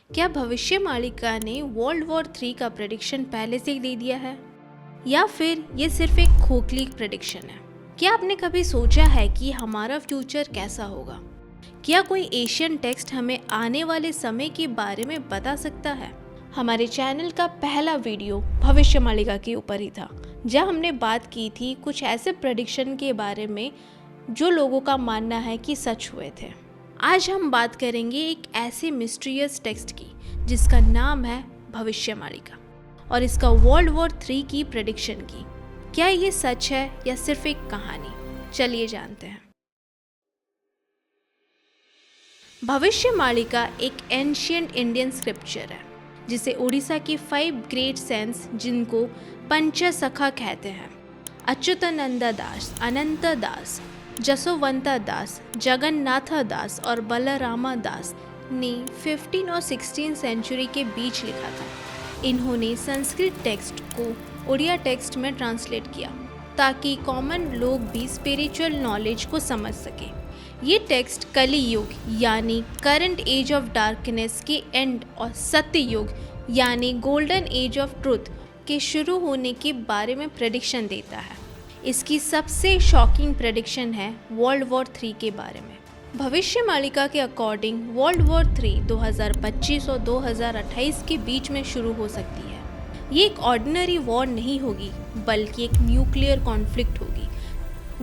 क्या भविष्य मालिका ने वर्ल्ड वॉर 3 का प्रेडिक्शन पहले से ही दे दिया है, या फिर ये सिर्फ एक खोखली प्रेडिक्शन है? क्या आपने कभी सोचा है कि हमारा फ्यूचर कैसा होगा? क्या कोई एशियन टेक्स्ट हमें आने वाले समय के बारे में बता सकता है? हमारे चैनल का पहला वीडियो भविष्य मालिका के ऊपर ही था, जहां हमने बात की थी कुछ ऐसे प्रेडिक्शन के बारे में जो लोगों का मानना है कि सच हुए थे। आज हम बात करेंगे एक ऐसे मिस्टीरियस टेक्स्ट की जिसका नाम है भविष्य मालिका, और इसका वर्ल्ड वॉर 3 की प्रेडिक्शन की। क्या ये सच है या सिर्फ एक कहानी? चलिए जानते हैं। भविष्य मालिका एक एंशिएंट इंडियन स्क्रिप्चर है जिसे उड़ीसा के 5 ग्रेट सेंट्स, जिनको पंचसखा कहते हैं, अच्युतानंद दास, अनंत दास, जसोवंता दास, जगन्नाथ दास और बलरामा दास ने 15 और 16 सेंचुरी के बीच लिखा था। इन्होंने संस्कृत टेक्स्ट को उड़िया टेक्स्ट में ट्रांसलेट किया ताकि कॉमन लोग भी स्पिरिचुअल नॉलेज को समझ सके। ये टेक्स्ट कली युग यानी करंट एज ऑफ डार्कनेस के एंड और सत्य युग यानी गोल्डन एज ऑफ ट्रुथ के शुरू होने के बारे में प्रेडिक्शन देता है। इसकी सबसे शॉकिंग प्रेडिक्शन है वर्ल्ड वॉर 3 के बारे में। भविष्य मालिका के अकॉर्डिंग वर्ल्ड वॉर 3 2025 और 2028 के बीच में शुरू हो सकती है। ये एक ऑर्डिनरी वॉर नहीं होगी, बल्कि एक न्यूक्लियर कॉन्फ्लिक्ट होगी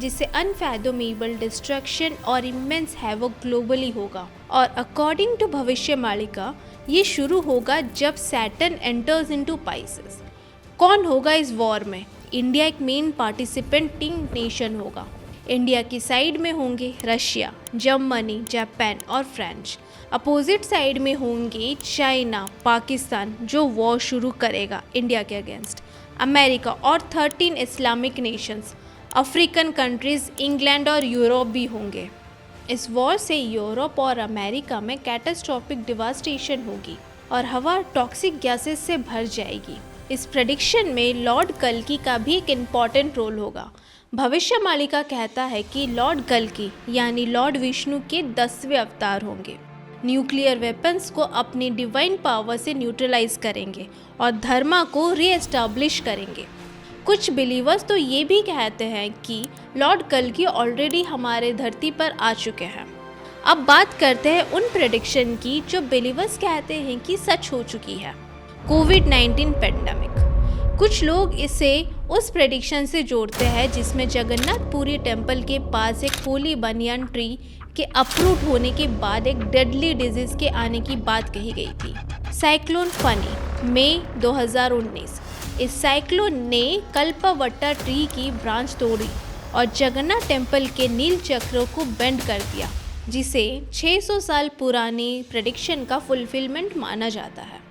जिससे अनफैथोमेबल डिस्ट्रक्शन और इमेंस हैवोक ग्लोबली होगा। और अकॉर्डिंग टू भविष्य मालिका ये शुरू होगा जब सैटर्न एंटर्स इनटू पाइसेस। कौन होगा इस वॉर में? इंडिया एक मेन पार्टिसिपेंटिंग नेशन होगा। इंडिया की साइड में होंगे रशिया, जर्मनी, जापान और फ्रांस। अपोजिट साइड में होंगे चाइना, पाकिस्तान जो वॉर शुरू करेगा इंडिया के अगेंस्ट, अमेरिका और 13 Islamic Nations, African countries, England और यूरोप भी होंगे। इस वॉर से यूरोप और अमेरिका में कैटास्ट्रॉफिक डिवास्टेशन होगी और हवा टॉक्सिक गैसेस से भर जाएगी। इस प्रेडिक्शन में लॉर्ड कल्की का भी एक इम्पॉर्टेंट रोल होगा। भविष्य मालिका कहता है कि लॉर्ड कल्की यानी लॉर्ड विष्णु के 10वें अवतार होंगे। न्यूक्लियर वेपन्स को अपनी डिवाइन पावर से न्यूट्रलाइज करेंगे और धर्म को रीएस्टैब्लिश करेंगे। कुछ बिलीवर्स तो ये भी कहते हैं कि लॉर्ड कल्की ऑलरेडी हमारे धरती पर आ चुके हैं। अब बात करते हैं उन प्रेडिक्शन की जो बिलीवर्स कहते हैं कि सच हो चुकी है। कोविड-19 पेंडेमिक। कुछ लोग इसे उस प्रेडिक्शन से जोड़ते हैं जिसमें जगन्नाथपुरी टेम्पल के पास एक होली बनियान ट्री के अप्रूव होने के बाद एक डेडली डिजीज के आने की बात कही गई थी। साइक्लोन फनी, मई 2019। इस साइक्लोन ने कल्पवट्टा ट्री की ब्रांच तोड़ी और जगन्नाथ टेम्पल के नील चक्र को बेंड कर दिया, जिसे 600 साल पुरानी प्रेडिक्शन का फुलफिलमेंट माना जाता है।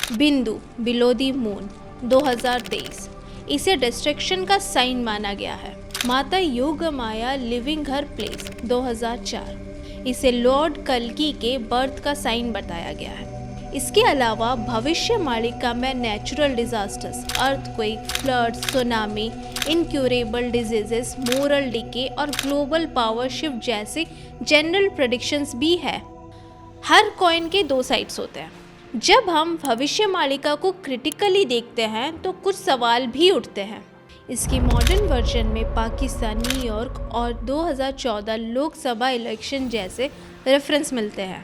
बिंदु, बिलो द मून 2023। इसे डिस्ट्रक्शन का साइन माना गया है। माता योग माया लिविंग हर प्लेस 2004। इसे लॉर्ड कल्की के बर्थ का साइन बताया गया है। इसके अलावा भविष्य मालिका में natural disasters, earthquake, floods, tsunami, incurable diseases, moral decay और ग्लोबल पावर शिफ्ट जैसे जनरल प्रेडिक्शंस भी है। हर कॉइन के 2 साइड्स होते हैं। जब हम भविष्य मालिका को क्रिटिकली देखते हैं तो कुछ सवाल भी उठते हैं। इसकी मॉडर्न वर्जन में पाकिस्तान, न्यूयॉर्क और 2014 लोकसभा इलेक्शन जैसे रेफरेंस मिलते हैं।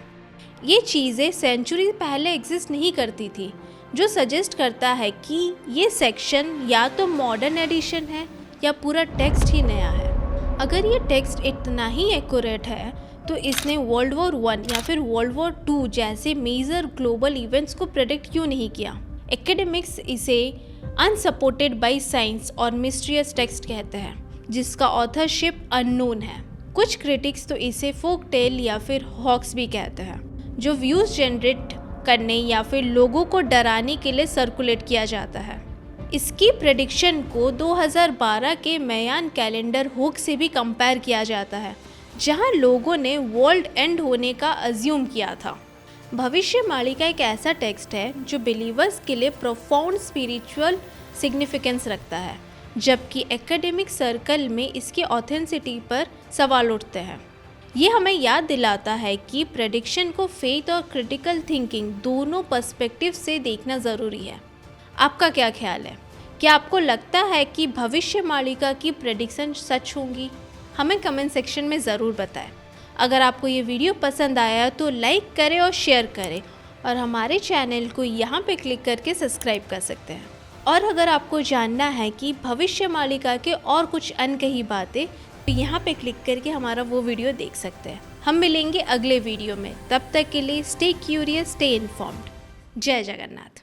ये चीज़ें सेंचुरी पहले एग्जिस्ट नहीं करती थी, जो सजेस्ट करता है कि ये सेक्शन या तो मॉडर्न एडिशन है या पूरा टेक्स्ट ही नया है। अगर ये टेक्स्ट इतना ही एक्यूरेट है तो इसने वर्ल्ड वॉर 1 या फिर वर्ल्ड वॉर 2 जैसे मेजर ग्लोबल इवेंट्स को प्रेडिक्ट क्यों नहीं किया? एकेडमिक्स इसे अनसपोर्टेड बाय साइंस और मिस्टीरियस टेक्स्ट कहते हैं, जिसका ऑथरशिप अननोन है। कुछ क्रिटिक्स तो इसे फोक टेल या फिर हॉक्स भी कहते हैं, जो व्यूज जनरेट करने या फिर लोगों को डराने के लिए सर्कुलेट किया जाता है। इसकी प्रेडिक्शन को 2012 के मयान कैलेंडर होक से भी कंपेयर किया जाता है, जहां लोगों ने वर्ल्ड एंड होने का अज्यूम किया था। भविष्य मालिका एक ऐसा टेक्स्ट है जो बिलीवर्स के लिए प्रोफाउंड स्पिरिचुअल सिग्निफिकेंस रखता है, जबकि एकेडमिक सर्कल में इसकी ऑथेंटिसिटी पर सवाल उठते हैं। ये हमें याद दिलाता है कि प्रेडिक्शन को फेथ और क्रिटिकल थिंकिंग दोनों पर्सपेक्टिव से देखना ज़रूरी है। आपका क्या ख्याल है? क्या आपको लगता है कि भविष्यवाणिका की प्रेडिक्शन सच होंगी? हमें कमेंट सेक्शन में ज़रूर बताएं। अगर आपको ये वीडियो पसंद आया तो लाइक करें और शेयर करें, और हमारे चैनल को यहाँ पे क्लिक करके सब्सक्राइब कर सकते हैं। और अगर आपको जानना है कि भविष्यवाणिका के और कुछ अनकही बातें, तो यहाँ पे क्लिक करके हमारा वो वीडियो देख सकते हैं। हम मिलेंगे अगले वीडियो में, तब तक के लिए स्टे क्यूरियस, स्टे इन्फॉर्म्ड। जय जगन्नाथ।